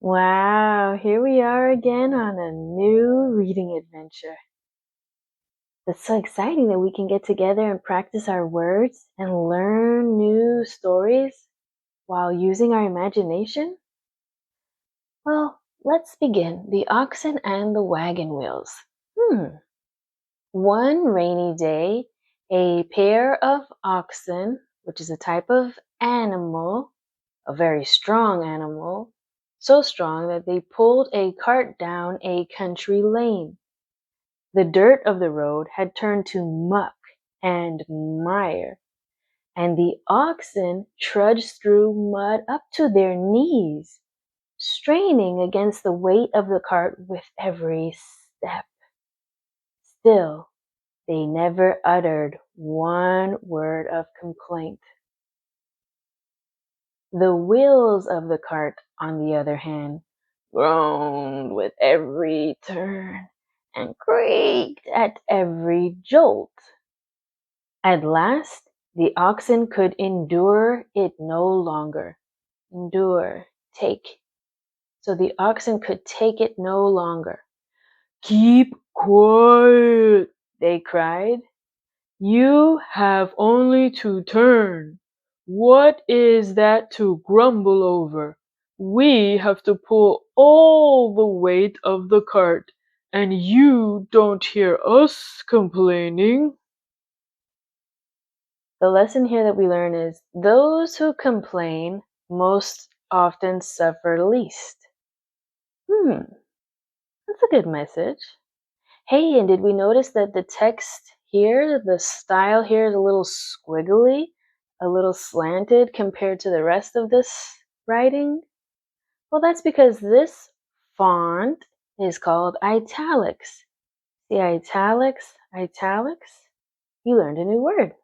Wow, here we are again on a new reading adventure. It's so exciting that we can get together and practice our words and learn new stories while using our imagination. Well, let's begin. The oxen and the wagon wheels. One rainy day, a pair of oxen, which is a type of animal, a very strong animal, so strong that they pulled a cart down a country lane. The dirt of the road had turned to muck and mire, and the oxen trudged through mud up to their knees, straining against the weight of the cart with every step. Still, they never uttered one word of complaint. The wheels of the cart, on the other hand, groaned with every turn and creaked at every jolt. At last, the oxen could endure it no longer. Endure, take. So the oxen could take it no longer. "Keep quiet," they cried. "You have only to turn. What is that to grumble over? We have to pull all the weight of the cart, and you don't hear us complaining." The lesson here that we learn is those who complain most often suffer least. That's a good message. Hey, and did we notice that the text here, the style here is a little squiggly, a little slanted compared to the rest of this writing? Well, that's because this font is called italics. See, italics, italics? You learned a new word.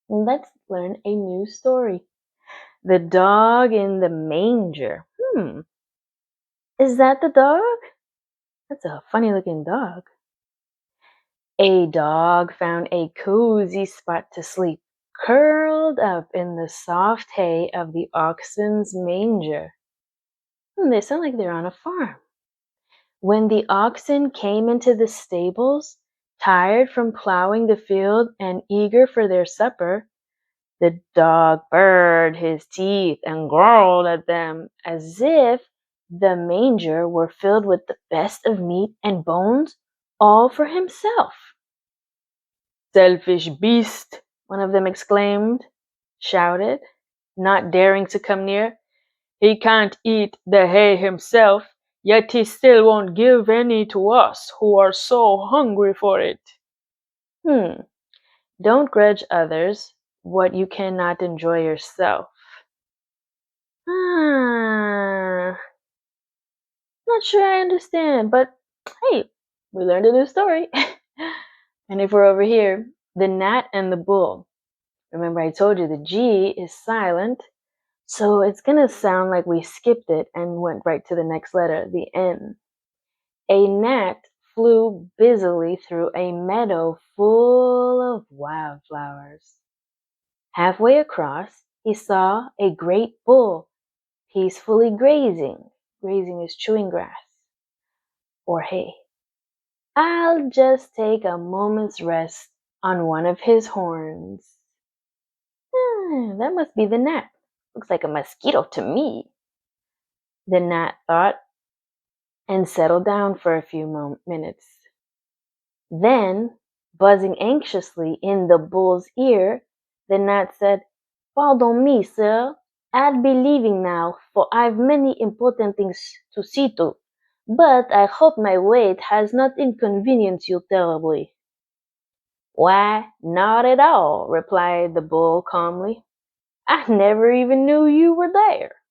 Let's learn a new story. The dog in the manger. Is that the dog? That's a funny looking dog. A dog found a cozy spot to sleep, curled up in the soft hay of the oxen's manger. They sound like they're on a farm. When the oxen came into the stables, tired from plowing the field and eager for their supper, the dog bared his teeth and growled at them as if the manger were filled with the best of meat and bones, all for himself. "Selfish beast!" one of them exclaimed, shouted, not daring to come near. "He can't eat the hay himself, yet he still won't give any to us who are so hungry for it." Don't grudge others what you cannot enjoy yourself. Not sure I understand, but hey, we learned a new story. And if we're over here, the gnat and the bull. Remember I told you the G is silent, so it's gonna sound like we skipped it and went right to the next letter, the N. A gnat flew busily through a meadow full of wildflowers. Halfway across, he saw a great bull peacefully grazing. Grazing is chewing grass or hay. "I'll just take a moment's rest on one of his horns." That must be the gnat. Looks like a mosquito to me, the gnat thought, and settled down for a few minutes. Then, buzzing anxiously in the bull's ear, the gnat said, "Pardon me, sir. I'll be leaving now, for I've many important things to see to. But I hope my wait has not inconvenienced you terribly." "Why, not at all," replied the bull calmly. "I never even knew you were there."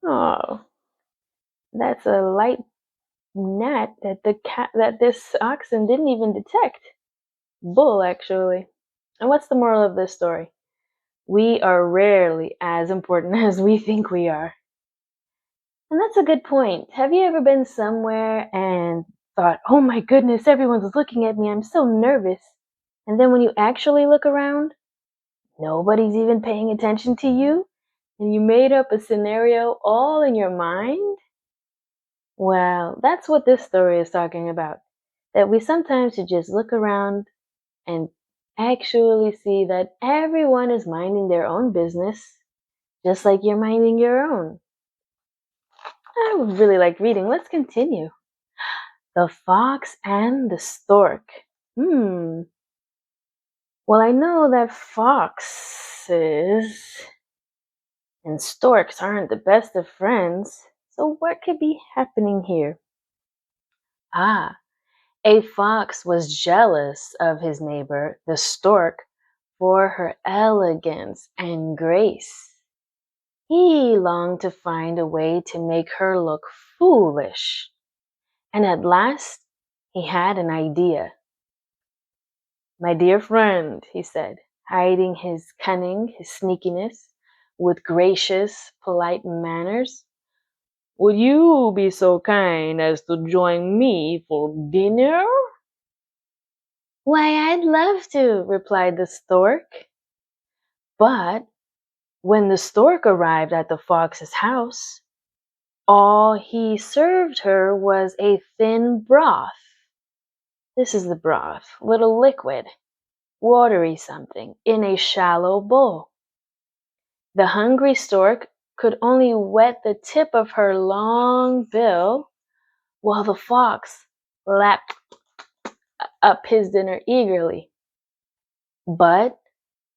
Oh, that's a light gnat that this oxen didn't even detect. Bull, actually. And what's the moral of this story? We are rarely as important as we think we are. And that's a good point. Have you ever been somewhere and thought, "Oh my goodness, everyone's looking at me, I'm so nervous." And then when you actually look around, nobody's even paying attention to you, And you made up a scenario all in your mind? Well, that's what this story is talking about. That we sometimes should just look around and actually see that everyone is minding their own business, just like you're minding your own. I would really like reading. Let's continue. The Fox and the Stork. Well, I know that foxes and storks aren't the best of friends, so what could be happening here? Ah, a fox was jealous of his neighbor, the stork, for her elegance and grace. He longed to find a way to make her look foolish, and at last he had an idea. "My dear friend," he said, hiding his cunning, his sneakiness, with gracious, polite manners, "would you be so kind as to join me for dinner?" "Why, I'd love to," replied the stork. But when the stork arrived at the fox's house, all he served her was a thin broth. This is the broth, little liquid, watery something, in a shallow bowl. The hungry stork could only wet the tip of her long bill, while the fox lapped up his dinner eagerly. But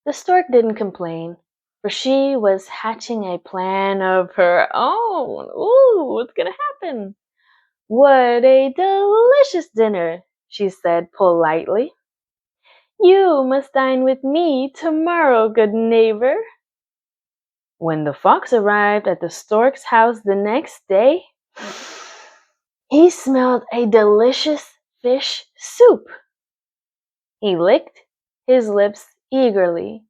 the stork didn't complain, for she was hatching a plan of her own. Ooh, what's gonna happen? "What a delicious dinner," she said politely. "You must dine with me tomorrow, good neighbor." When the fox arrived at the stork's house the next day, he smelled a delicious fish soup. He licked his lips eagerly,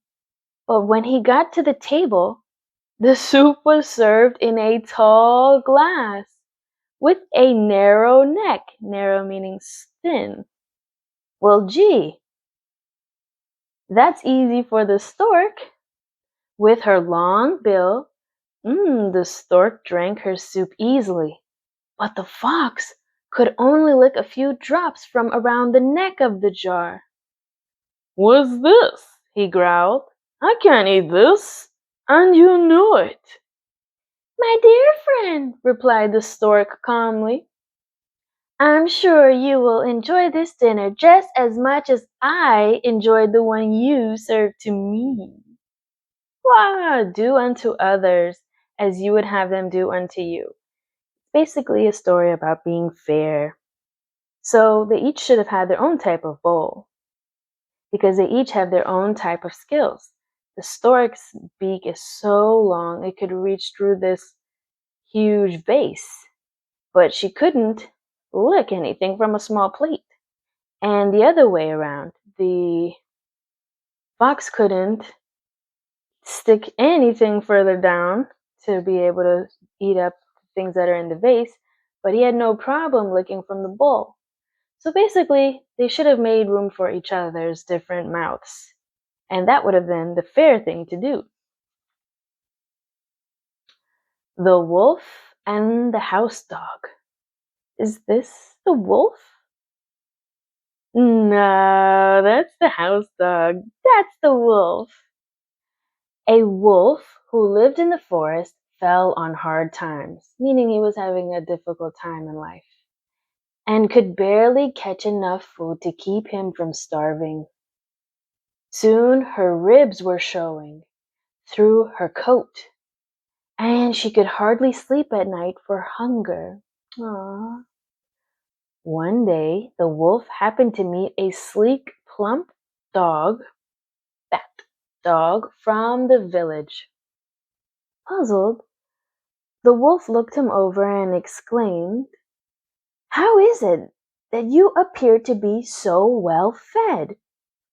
but when he got to the table, the soup was served in a tall glass with a narrow neck, narrow meaning thin. Well, gee, that's easy for the stork. With her long bill, the stork drank her soup easily, but the fox could only lick a few drops from around the neck of the jar. "What's this?" he growled. "I can't eat this, and you know it." "My dear friend," replied the stork calmly, "I'm sure you will enjoy this dinner just as much as I enjoyed the one you served to me. Why, do unto others as you would have them do unto you." Basically a story about being fair. So they each should have had their own type of bowl, because they each have their own type of skills. The stork's beak is so long it could reach through this huge vase, but she couldn't lick anything from a small plate. And the other way around, the fox couldn't stick anything further down to be able to eat up things that are in the vase, but he had no problem licking from the bowl. So basically, they should have made room for each other's different mouths, and that would have been the fair thing to do. The wolf and the house dog. Is this the wolf? No, that's the house dog. That's the wolf. A wolf who lived in the forest fell on hard times, meaning he was having a difficult time in life, and could barely catch enough food to keep him from starving. Soon her ribs were showing through her coat, and she could hardly sleep at night for hunger. Aww. One day, the wolf happened to meet a sleek, plump dog, fat dog, from the village. Puzzled, the wolf looked him over and exclaimed, "How is it that you appear to be so well fed,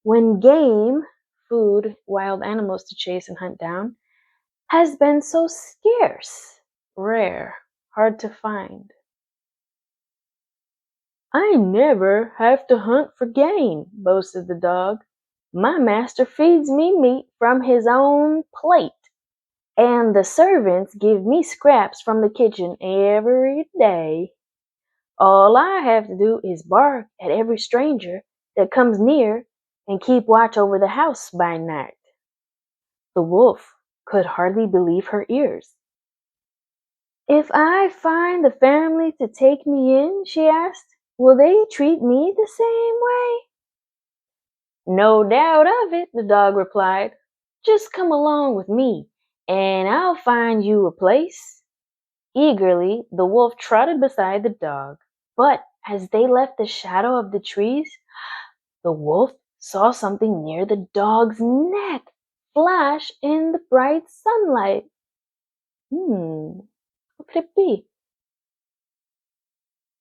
when game, food, wild animals to chase and hunt down, has been so scarce, rare, hard to find?" "I never have to hunt for game," boasted the dog. "My master feeds me meat from his own plate." And the servants give me scraps from the kitchen every day. All I have to do is bark at every stranger that comes near and keep watch over the house by night." The wolf could hardly believe her ears. "If I find the family to take me in," she asked, "will they treat me the same way?" "No doubt of it," the dog replied. "Just come along with me, and I'll find you a place." Eagerly, the wolf trotted beside the dog. But as they left the shadow of the trees, the wolf saw something near the dog's neck flash in the bright sunlight. What could it be?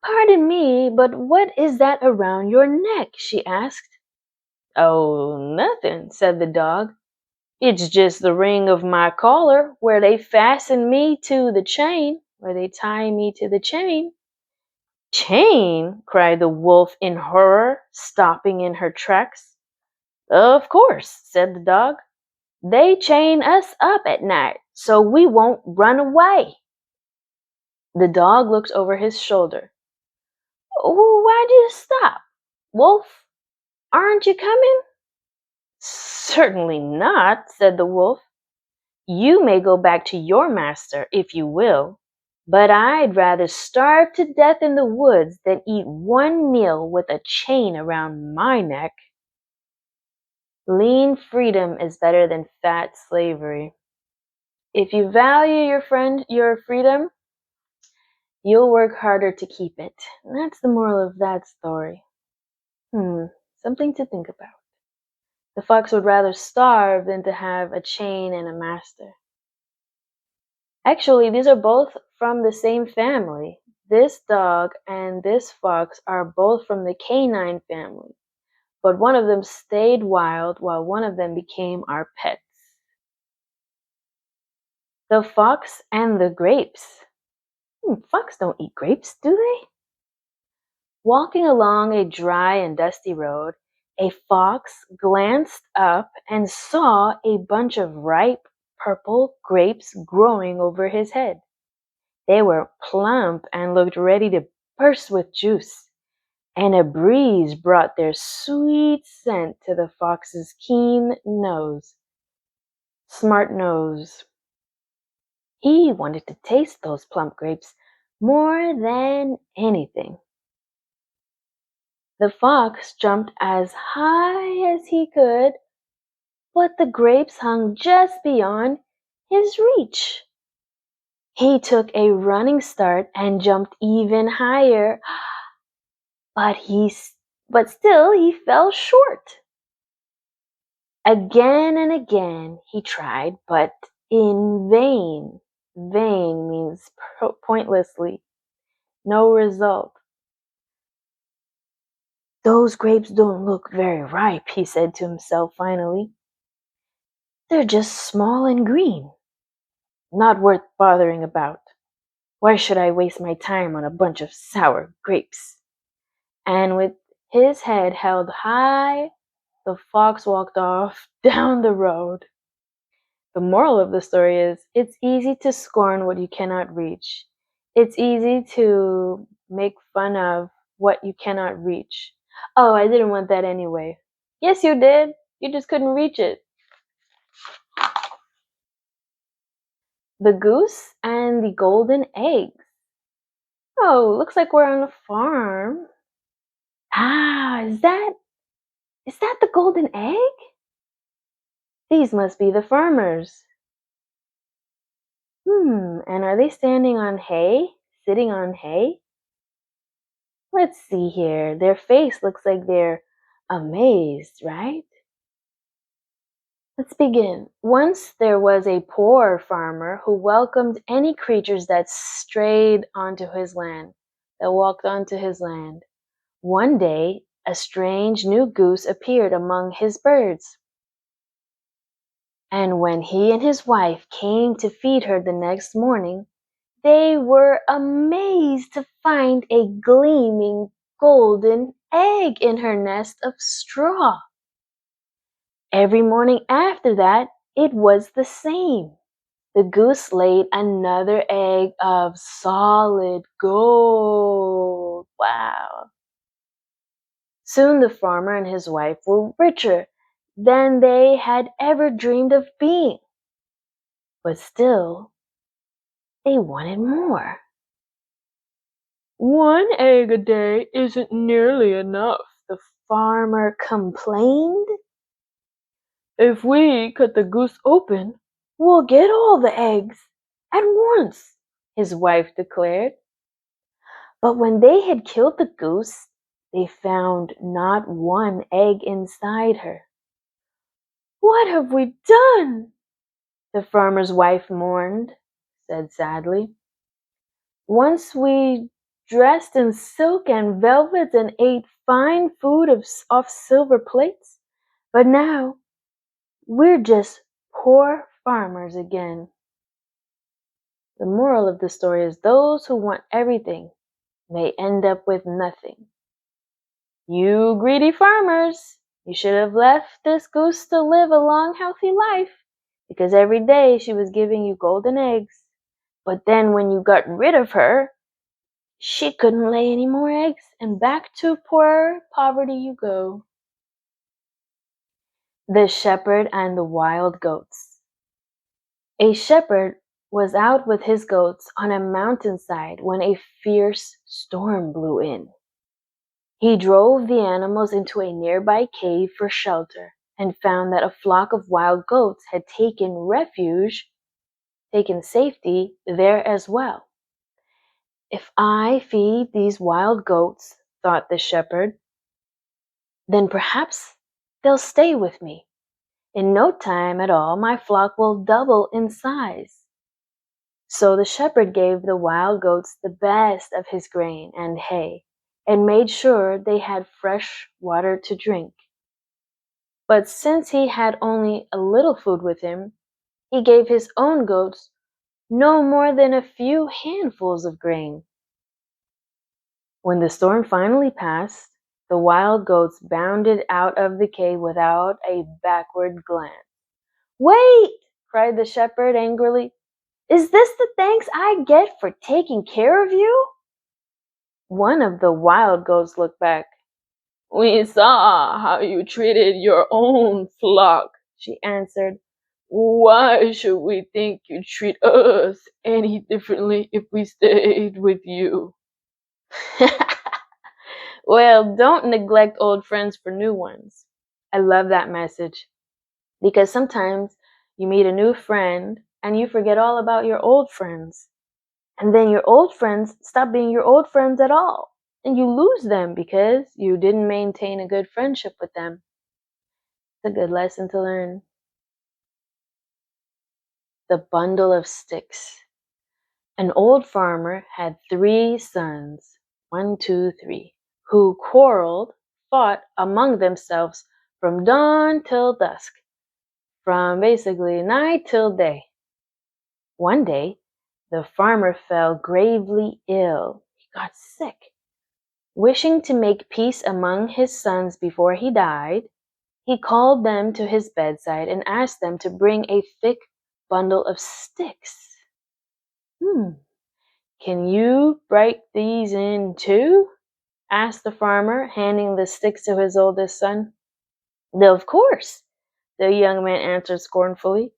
"Pardon me, but what is that around your neck?" she asked. "Oh, nothing," said the dog. "It's just the ring of my collar where they fasten me to the chain, where they tie me to the chain." "Chain?" cried the wolf in horror, stopping in her tracks. "Of course," said the dog. "They chain us up at night so we won't run away." The dog looked over his shoulder. "Why'd you stop, Wolf? Aren't you coming?" "Certainly not," said the wolf. "You may go back to your master if you will, but I'd rather starve to death in the woods than eat one meal with a chain around my neck." Lean freedom is better than fat slavery. If you value your freedom, you'll work harder to keep it. And that's the moral of that story. Something to think about. The fox would rather starve than to have a chain and a master. Actually, these are both from the same family. This dog and this fox are both from the canine family, but one of them stayed wild while one of them became our pets. The fox and the grapes. Fox don't eat grapes, do they? Walking along a dry and dusty road, a fox glanced up and saw a bunch of ripe purple grapes growing over his head. They were plump and looked ready to burst with juice, and a breeze brought their sweet scent to the fox's keen nose. Smart nose. He wanted to taste those plump grapes more than anything. The fox jumped as high as he could, but the grapes hung just beyond his reach. He took a running start and jumped even higher, but still he fell short. Again and again he tried, but in vain. Vain means pointlessly. No result. "Those grapes don't look very ripe," he said to himself finally. "They're just small and green. Not worth bothering about. Why should I waste my time on a bunch of sour grapes?" And with his head held high, the fox walked off down the road. The moral of the story is it's easy to scorn what you cannot reach. It's easy to make fun of what you cannot reach. "Oh, I didn't want that anyway." Yes, you did. You just couldn't reach it. The goose and the golden eggs. Oh, looks like we're on a farm. Is that the golden egg? These must be the farmers. And are they standing on hay? Sitting on hay? Let's see here. Their face looks like they're amazed, right? Let's begin. Once there was a poor farmer who welcomed any creatures that strayed onto his land, that walked onto his land. One day, a strange new goose appeared among his birds. And when he and his wife came to feed her the next morning, they were amazed to find a gleaming golden egg in her nest of straw. Every morning after that, it was the same. The goose laid another egg of solid gold. Wow. Soon the farmer and his wife were richer than they had ever dreamed of being. But still, they wanted more. "One egg a day isn't nearly enough," the farmer complained. "If we cut the goose open, we'll get all the eggs at once," his wife declared. But when they had killed the goose, they found not one egg inside her. "What have we done?" the farmer's wife said sadly. "Once we dressed in silk and velvet and ate fine food off silver plates, but now we're just poor farmers again." The moral of the story is those who want everything may end up with nothing. You greedy farmers, you should have left this goose to live a long, healthy life, because every day she was giving you golden eggs. But then when you got rid of her, she couldn't lay any more eggs, and back to poor poverty you go. The Shepherd and the Wild Goats. A shepherd was out with his goats on a mountainside when a fierce storm blew in. He drove the animals into a nearby cave for shelter and found that a flock of wild goats had taken safety there as well. "If I feed these wild goats," thought the shepherd, "then perhaps they'll stay with me. In no time at all, my flock will double in size." So the shepherd gave the wild goats the best of his grain and hay, and made sure they had fresh water to drink. But since he had only a little food with him, he gave his own goats no more than a few handfuls of grain. When the storm finally passed, the wild goats bounded out of the cave without a backward glance. "Wait!" cried the shepherd angrily. "Is this the thanks I get for taking care of you?" One of the wild goats looked back. "We saw how you treated your own flock," she answered. "Why should we think you treat us any differently if we stayed with you?" Well, don't neglect old friends for new ones. I love that message because sometimes you meet a new friend and you forget all about your old friends. And then your old friends stop being your old friends at all. And you lose them because you didn't maintain a good friendship with them. It's a good lesson to learn. The bundle of sticks. An old farmer had 3 sons, 1, 2, 3, who fought among themselves from dawn till dusk, from basically night till day. One day, the farmer fell gravely ill. He got sick. Wishing to make peace among his sons before he died, he called them to his bedside and asked them to bring a thick bundle of sticks. "Can you break these in two?" asked the farmer, handing the sticks to his oldest son. "Of course," the young man answered scornfully.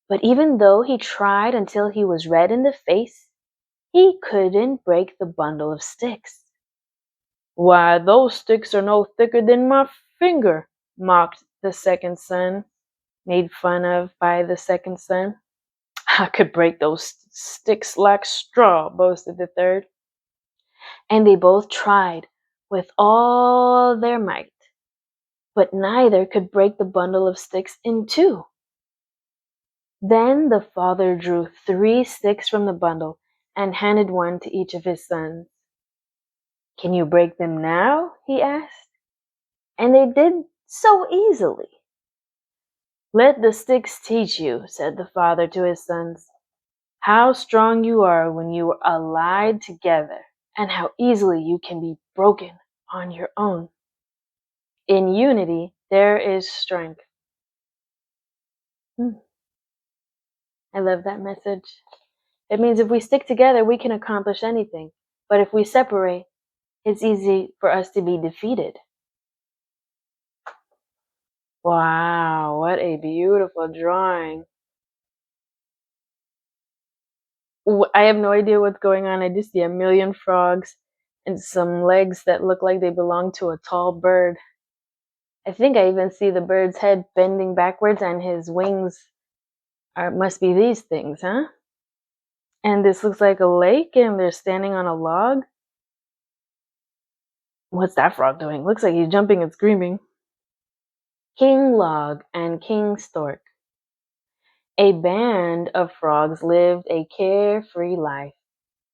But even though he tried until he was red in the face, he couldn't break the bundle of sticks. "Why, those sticks are no thicker than my finger," mocked the second son, made fun of by the second son. "I could break those sticks like straw," boasted the third. And they both tried with all their might, but neither could break the bundle of sticks in two. Then the father drew 3 sticks from the bundle and handed one to each of his sons. "Can you break them now?" he asked. And they did so easily. "Let the sticks teach you," said the father to his sons, "how strong you are when you are allied together, and how easily you can be broken on your own. In unity there is strength." I love that message. It means if we stick together, we can accomplish anything. But if we separate, it's easy for us to be defeated. Wow, what a beautiful drawing. I have no idea what's going on. I just see a million frogs and some legs that look like they belong to a tall bird. I think I even see the bird's head bending backwards and his wings must be these things, huh? And this looks like a lake and they're standing on a log. What's that frog doing? Looks like he's jumping and screaming. King Log and King Stork. A band of frogs lived a carefree life,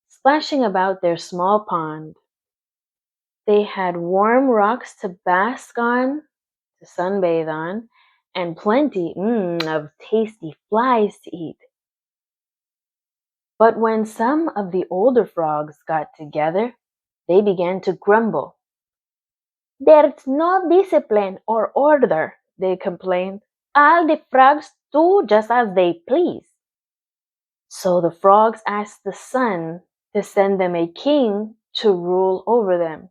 splashing about their small pond. They had warm rocks to bask on, to sunbathe on, and plenty of tasty flies to eat. But when some of the older frogs got together, they began to grumble. There's no discipline or order, they complained. All the frogs do just as they please. So the frogs asked the sun to send them a king to rule over them.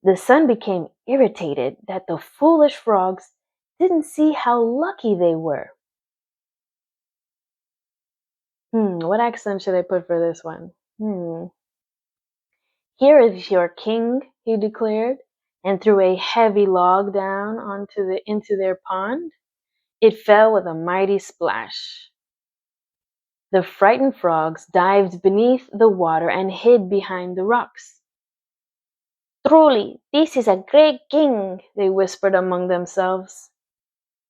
The sun became irritated that the foolish frogs didn't see how lucky they were. What accent should I put for this one? Here is your king, he declared, and threw a heavy log down into their pond. It fell with a mighty splash. The frightened frogs dived beneath the water and hid behind the rocks. Truly, this is a great king, they whispered among themselves.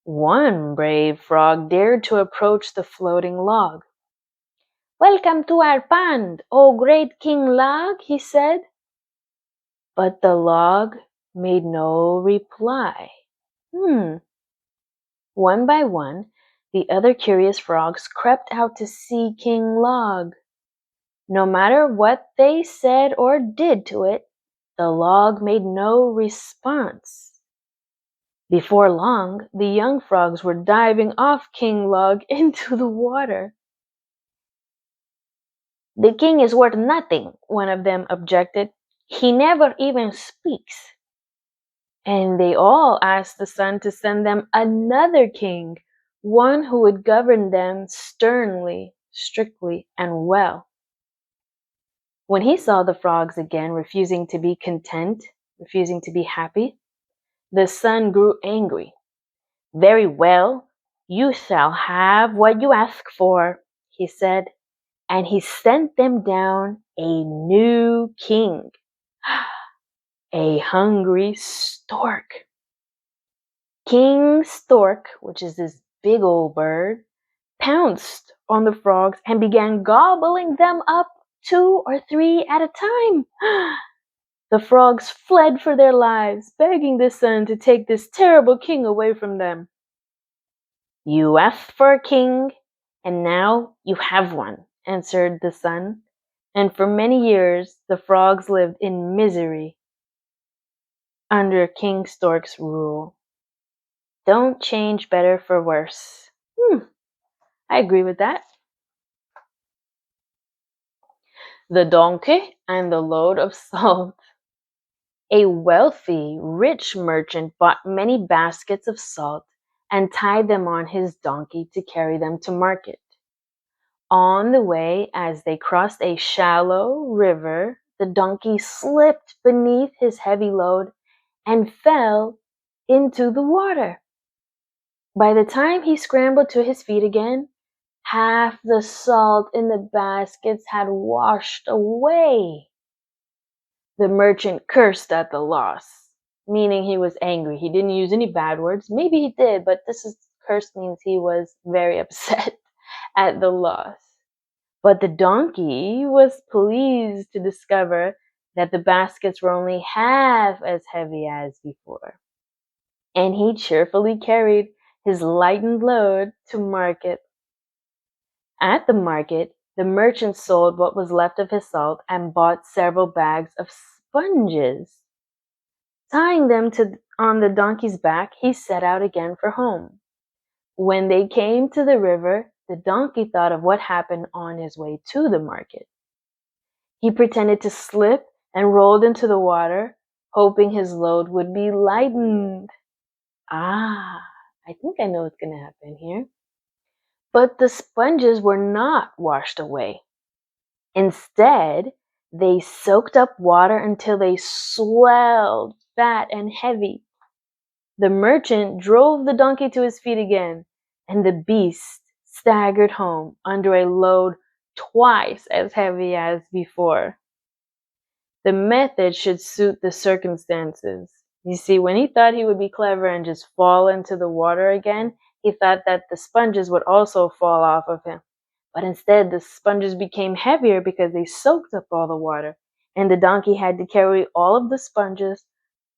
One brave frog dared to approach the floating log. Welcome to our pond, O great King Log, he said. But the log made no reply. One by one, the other curious frogs crept out to see King Log. No matter what they said or did to it, the log made no response. Before long, the young frogs were diving off King Log into the water. The king is worth nothing, one of them objected. He never even speaks. And they all asked the sun to send them another king, one who would govern them sternly, strictly, and well. When he saw the frogs again refusing to be content, refusing to be happy, the sun grew angry. Very well, you shall have what you ask for, he said, and he sent them down a new king, a hungry stork. King Stork, which is this big old bird, pounced on the frogs and began gobbling them up 2 or 3 at a time. The frogs fled for their lives, begging the sun to take this terrible king away from them. You asked for a king, and now you have one, answered the sun. And for many years the frogs lived in misery under King Stork's rule. Don't change better for worse. I agree with that. The donkey and the load of salt. A wealthy, rich merchant bought many baskets of salt and tied them on his donkey to carry them to market. On the way, as they crossed a shallow river, the donkey slipped beneath his heavy load and fell into the water. By the time he scrambled to his feet again, half the salt in the baskets had washed away. The merchant cursed at the loss, meaning he was angry. He didn't use any bad words. Maybe he did, but curse means he was very upset at the loss. But the donkey was pleased to discover that the baskets were only half as heavy as before, and he cheerfully carried his lightened load to market. At the market, the merchant sold what was left of his salt and bought several bags of sponges. Tying them on the donkey's back, he set out again for home. When they came to the river, the donkey thought of what happened on his way to the market. He pretended to slip and rolled into the water, hoping his load would be lightened. Ah, I think I know what's going to happen here. But the sponges were not washed away. Instead, they soaked up water until they swelled, fat and heavy. The merchant drove the donkey to his feet again, and the beast staggered home under a load twice as heavy as before. The method should suit the circumstances. You see, when he thought he would be clever and just fall into the water again, he thought that the sponges would also fall off of him. But instead, the sponges became heavier because they soaked up all the water, and the donkey had to carry all of the sponges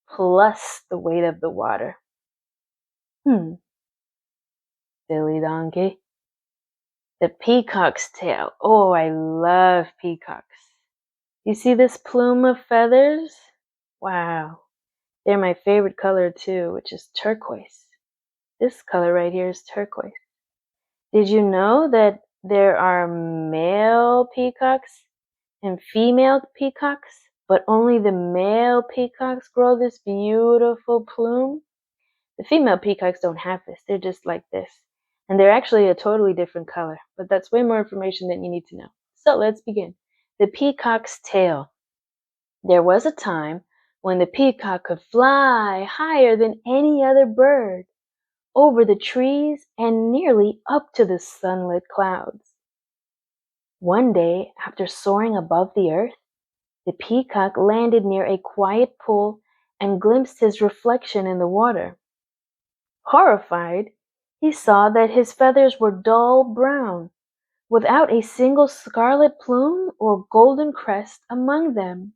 plus the weight of the water. Silly donkey. The peacock's tail. Oh, I love peacocks. You see this plume of feathers? Wow. They're my favorite color too, which is turquoise. This color right here is turquoise. Did you know that there are male peacocks and female peacocks, but only the male peacocks grow this beautiful plume? The female peacocks don't have this. They're just like this. And they're actually a totally different color, but that's way more information than you need to know. So let's begin. The peacock's tail. There was a time when the peacock could fly higher than any other bird, over the trees and nearly up to the sunlit clouds. One day, after soaring above the earth, the peacock landed near a quiet pool and glimpsed his reflection in the water. Horrified, he saw that his feathers were dull brown, without a single scarlet plume or golden crest among them.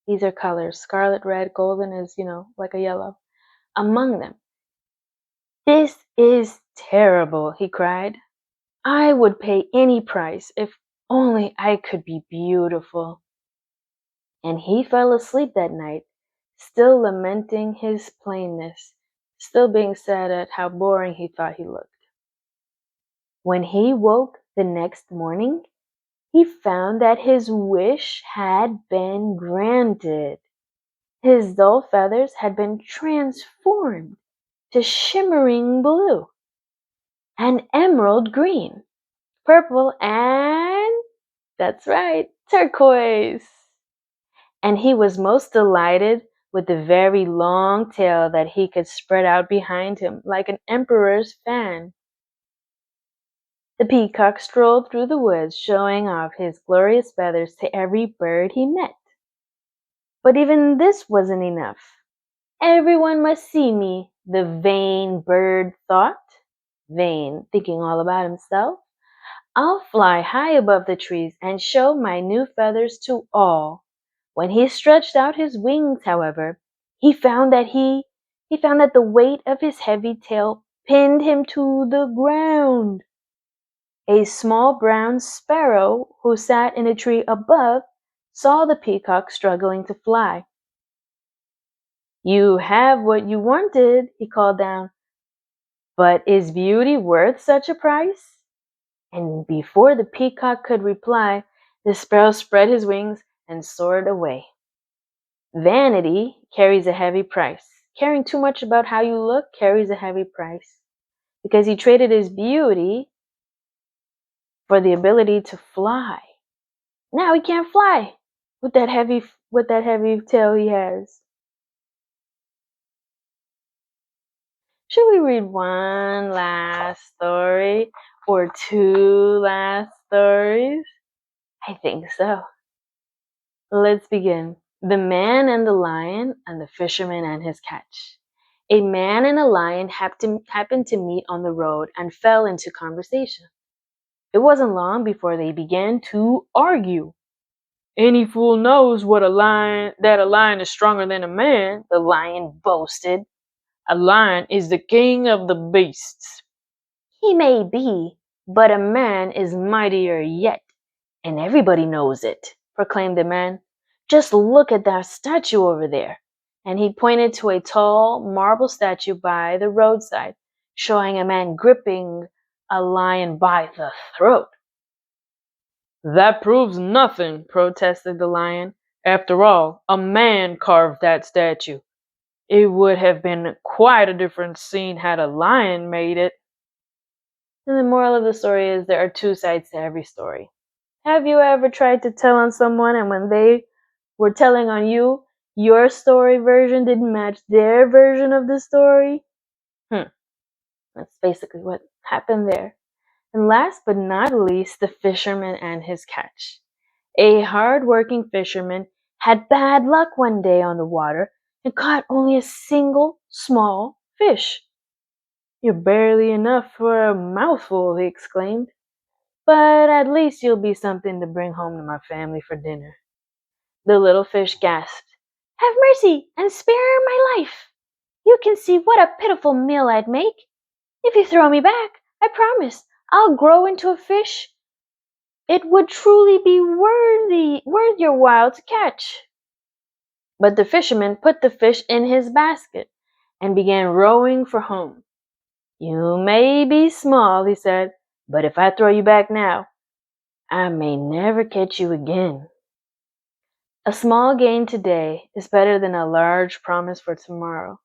These are colors. Scarlet, red, golden is, like a yellow. Among them. This is terrible, he cried. I would pay any price if only I could be beautiful. And he fell asleep that night, still lamenting his plainness, still being sad at how boring he thought he looked. When he woke the next morning, he found that his wish had been granted. His dull feathers had been transformed to shimmering blue and emerald green, purple, and, that's right, turquoise. And he was most delighted with the very long tail that he could spread out behind him like an emperor's fan. The peacock strolled through the woods, showing off his glorious feathers to every bird he met. But even this wasn't enough. Everyone must see me, the vain bird thought. Vain, thinking all about himself. I'll fly high above the trees and show my new feathers to all. When he stretched out his wings, however, he found that the weight of his heavy tail pinned him to the ground. A small brown sparrow who sat in a tree above saw the peacock struggling to fly. You have what you wanted, he called down. But is beauty worth such a price? And before the peacock could reply, the sparrow spread his wings and soared away. Vanity carries a heavy price. Caring too much about how you look carries a heavy price. Because he traded his beauty for the ability to fly. Now he can't fly with that heavy tail he has. Should we read one last story or two last stories? I think so. Let's begin. The Man and the Lion and the Fisherman and His Catch. A man and a lion happened to meet on the road and fell into conversation. It wasn't long before they began to argue. Any fool knows that a lion is stronger than a man, the lion boasted. A lion is the king of the beasts. He may be, but a man is mightier yet, and everybody knows it, proclaimed the man. Just look at that statue over there. And he pointed to a tall marble statue by the roadside, showing a man gripping a lion by the throat. "That proves nothing," protested the lion. "After all, a man carved that statue. It would have been quite a different scene had a lion made it." And the moral of the story is there are two sides to every story. Have you ever tried to tell on someone and when they were telling on you, your story version didn't match their version of the story? That's basically what happened there. And last but not least, the fisherman and his catch. A hard-working fisherman had bad luck one day on the water and caught only a single small fish. "You're barely enough for a mouthful," he exclaimed. "But at least you'll be something to bring home to my family for dinner." The little fish gasped, "Have mercy and spare my life. You can see what a pitiful meal I'd make. If you throw me back, I promise I'll grow into a fish it would truly be worth your while to catch." But the fisherman put the fish in his basket and began rowing for home. "You may be small," he said, "but if I throw you back now, I may never catch you again." A small gain today is better than a large promise for tomorrow.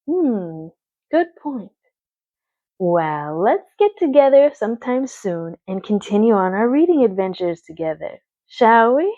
Good point. Well, let's get together sometime soon and continue on our reading adventures together, shall we?